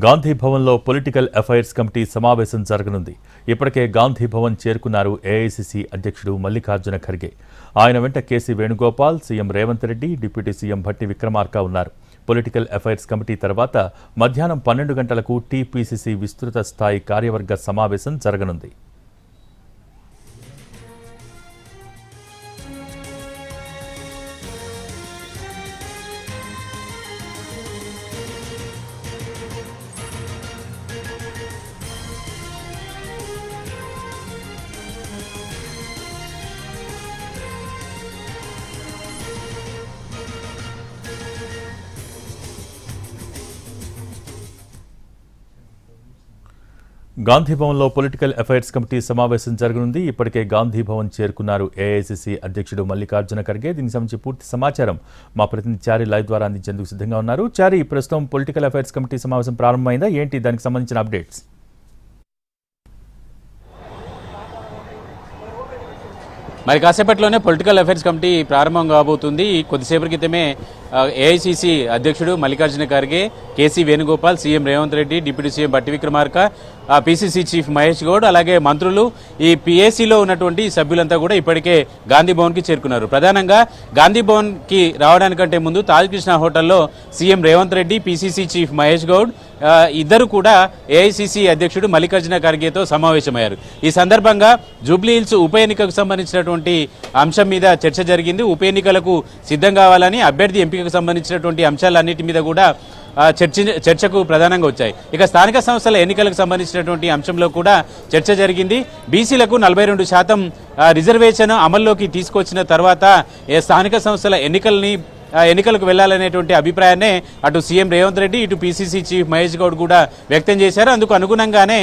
గాంధీ భవన్లో political affairs committee సమావేశం జరగనుంది. ఇప్పటికే గాంధీ భవన్ చేరుకున్నారు ఏఐసీసీ అధ్యక్షుడు మల్లికార్జున ఖర్గే. ఆయన వెంట KC Venugopal, CM Revanth Reddy, deputy CM Bhatti Vikramarka ఉన్నారు. పొలిటికల్ అఫైర్స్ కమిటీ తర్వాత మధ్యాహ్నం 12 గంటలకు టీపీసీసీ విస్తృత స్థాయి కార్యవర్గ సమావేశం జరగనుంది. గాంధీ భవన్లో పొలిటికల్ అఫైర్స్ కమిటీ సమావేశం జరగనుంది. ఇప్పటికే గాంధీ భవన్ చేరుకున్నారు ఏఐసీసీ అధ్యక్షుడు మల్లికార్జున ఖర్గే. దీనికి సంబంధించి పూర్తి సమాచారం మా ప్రతినిధి చారి లైవ్ ద్వారా అందించేందుకు సిద్ధంగా ఉన్నారు. చారి, ప్రస్తుతం పొలిటికల్ అఫైర్స్ కమిటీ సమావేశం ప్రారంభమైందా? ఏంటి దానికి సంబంధించిన అప్డేట్స్? మరి కాసేపట్లోనే పొలిటికల్ అఫైర్స్ కమిటీ ప్రారంభం కాబోతుంది. కొద్దిసేపటి క్రితమే ఏఐసీసీ అధ్యక్షుడు Mallikarjuna Kharge, KC Venugopal, CM Revanth Reddy, deputy CM Bhatti Vikramarka, PCC chief Mahesh Goud, అలాగే మంత్రులు, ఈ పీఏసీలో ఉన్నటువంటి సభ్యులంతా కూడా ఇప్పటికే గాంధీ భవన్కి చేరుకున్నారు. ప్రధానంగా గాంధీ భవన్కి రావడానికంటే ముందు తాజ్ కృష్ణ హోటల్లో CM Revanth Reddy, PCC chief Mahesh Goud ఇద్దరు కూడా ఏఐసీసీ అధ్యక్షుడు మల్లికార్జున ఖర్గేతో సమావేశమయ్యారు. ఈ సందర్భంగా జూబ్లీహిల్స్ ఉప ఎన్నికకు సంబంధించినటువంటి అంశం మీద చర్చ జరిగింది. ఉప ఎన్నికలకు సిద్ధం కావాలని, అభ్యర్థి ఎంపికకు సంబంధించినటువంటి అంశాలన్నిటి మీద కూడా చర్చకు ప్రధానంగా వచ్చాయి. ఇక స్థానిక సంస్థల ఎన్నికలకు సంబంధించినటువంటి అంశంలో కూడా చర్చ జరిగింది. బీసీలకు 42% రిజర్వేషన్ అమల్లోకి తీసుకొచ్చిన తర్వాత స్థానిక సంస్థల ఎన్నికలకు వెళ్లాలనేటువంటి అభిప్రాయాన్ని అటు సీఎం రేవంత్ రెడ్డి, ఇటు పీసీసీ చీఫ్ మహేష్ గౌడ్ కూడా వ్యక్తం చేశారు. అందుకు అనుగుణంగానే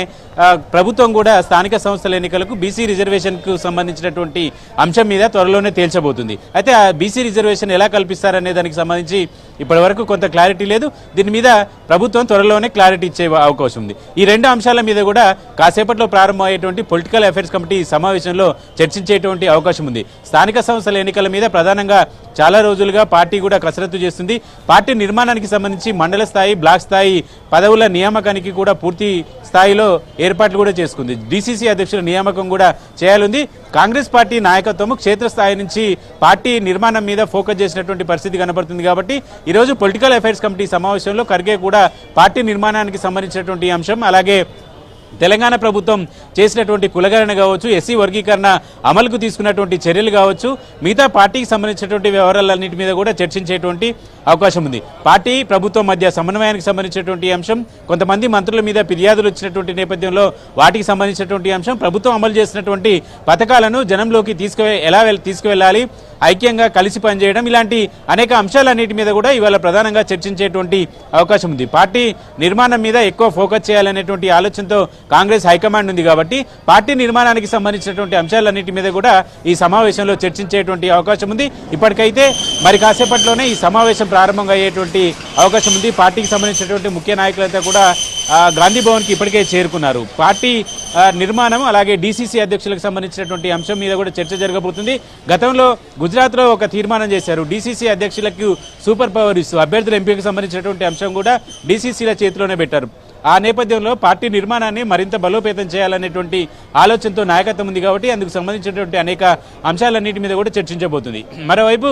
ప్రభుత్వం కూడా స్థానిక సంస్థల ఎన్నికలకు బీసీ రిజర్వేషన్కు సంబంధించినటువంటి అంశం మీద త్వరలోనే తేల్చబోతుంది. అయితే ఆ బీసీ రిజర్వేషన్ ఎలా కల్పిస్తారనే దానికి సంబంధించి ఇప్పటి వరకు కొంత క్లారిటీ లేదు. దీని మీద ప్రభుత్వం త్వరలోనే క్లారిటీ ఇచ్చే అవకాశం ఉంది. ఈ రెండు అంశాల మీద కూడా కాసేపట్లో ప్రారంభమయ్యేటువంటి పొలిటికల్ అఫైర్స్ కమిటీ సమావేశంలో చర్చించేటువంటి అవకాశం ఉంది. స్థానిక సంస్థల ఎన్నికల మీద ప్రధానంగా చాలా రోజులుగా పార్టీ కూడా కసరత్తు చేస్తుంది. పార్టీ నిర్మాణానికి సంబంధించి మండల స్థాయి, బ్లాక్ స్థాయి పదవుల నియామకానికి కూడా పూర్తి స్థాయిలో ఏర్పాట్లు కూడా చేసుకుంది. డీసీసీ అధ్యక్షుల నియామకం కూడా చేయాలంది. కాంగ్రెస్ పార్టీ నాయకత్వం క్షేత్రస్థాయి నుంచి పార్టీ నిర్మాణం మీద ఫోకస్ చేసినటువంటి పరిస్థితి కనబడుతుంది. కాబట్టి ఈరోజు పొలిటికల్ అఫైర్స్ కమిటీ సమావేశంలో ఖర్గే కూడా పార్టీ నిర్మాణానికి సంబంధించినటువంటి అంశం, అలాగే తెలంగాణ ప్రభుత్వం చేసినటువంటి కులగణన కావచ్చు, ఎస్సీ వర్గీకరణ అమలుకు తీసుకున్నటువంటి చర్యలు కావచ్చు, మిగతా పార్టీకి సంబంధించినటువంటి వ్యవహారాలన్నింటి మీద కూడా చర్చించేటువంటి అవకాశం ఉంది. పార్టీ ప్రభుత్వం మధ్య సమన్వయానికి సంబంధించినటువంటి అంశం, కొంతమంది మంత్రుల మీద ఫిర్యాదులు వచ్చినటువంటి నేపథ్యంలో వాటికి సంబంధించినటువంటి అంశం, ప్రభుత్వం అమలు చేసినటువంటి పథకాలను జనంలోకి ఎలా తీసుకువెళ్ళాలి, ఐక్యంగా కలిసి పనిచేయడం, ఇలాంటి అనేక అంశాలన్నిటి మీద కూడా ఇవాళ ప్రధానంగా చర్చించేటువంటి అవకాశం ఉంది. పార్టీ నిర్మాణం మీద ఎక్కువ ఫోకస్ చేయాలనేటువంటి ఆలోచనతో కాంగ్రెస్ హైకమాండ్ ఉంది. కాబట్టి పార్టీ నిర్మాణానికి సంబంధించినటువంటి అంశాలన్నిటి మీద కూడా ఈ సమావేశంలో చర్చించేటువంటి అవకాశం ఉంది. ఇప్పటికైతే మరి కాసేపట్లోనే ఈ సమావేశం ప్రారంభంగా అయ్యేటువంటి అవకాశం ఉంది. పార్టీకి సంబంధించినటువంటి ముఖ్య నాయకులంతా కూడా గాంధీ భవన్కి ఇప్పటికే చేరుకున్నారు. పార్టీ నిర్మాణం, అలాగే డీసీసీ అధ్యక్షులకు సంబంధించినటువంటి అంశం మీద కూడా చర్చ జరగబోతుంది. గతంలో గుజరాత్లో ఒక తీర్మానం చేశారు. డీసీసీ అధ్యక్షులకు సూపర్ పవర్ ఇస్తూ అభ్యర్థుల ఎంపికకు సంబంధించినటువంటి అంశం కూడా డీసీసీల చేతిలోనే పెట్టారు. ఆ నేపథ్యంలో పార్టీ నిర్మాణాన్ని మరింత బలోపేతం చేయాలనేటువంటి ఆలోచనతో నాయకత్వం ఉంది. కాబట్టి అందుకు సంబంధించినటువంటి అనేక అంశాలన్నిటి మీద కూడా చర్చించబోతుంది. మరోవైపు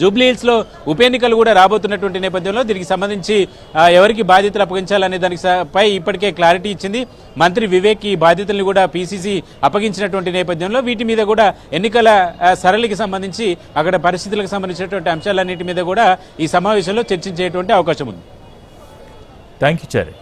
జూబ్లీహిల్స్లో ఉప ఎన్నికలు కూడా రాబోతున్నటువంటి నేపథ్యంలో దీనికి సంబంధించి ఎవరికి బాధ్యతలు అప్పగించాలనే దానిపై ఇప్పటికే క్లారిటీ ఇచ్చింది. మంత్రి వివేక్ ఈ బాధ్యతల్ని కూడా పీసీసీ అప్పగించినటువంటి నేపథ్యంలో వీటి మీద కూడా ఎన్నికల సరళికి సంబంధించి అక్కడ పరిస్థితులకు సంబంధించినటువంటి అంశాలన్నిటి మీద కూడా ఈ సమావేశంలో చర్చించేటువంటి అవకాశం ఉంది. Thank you Chari.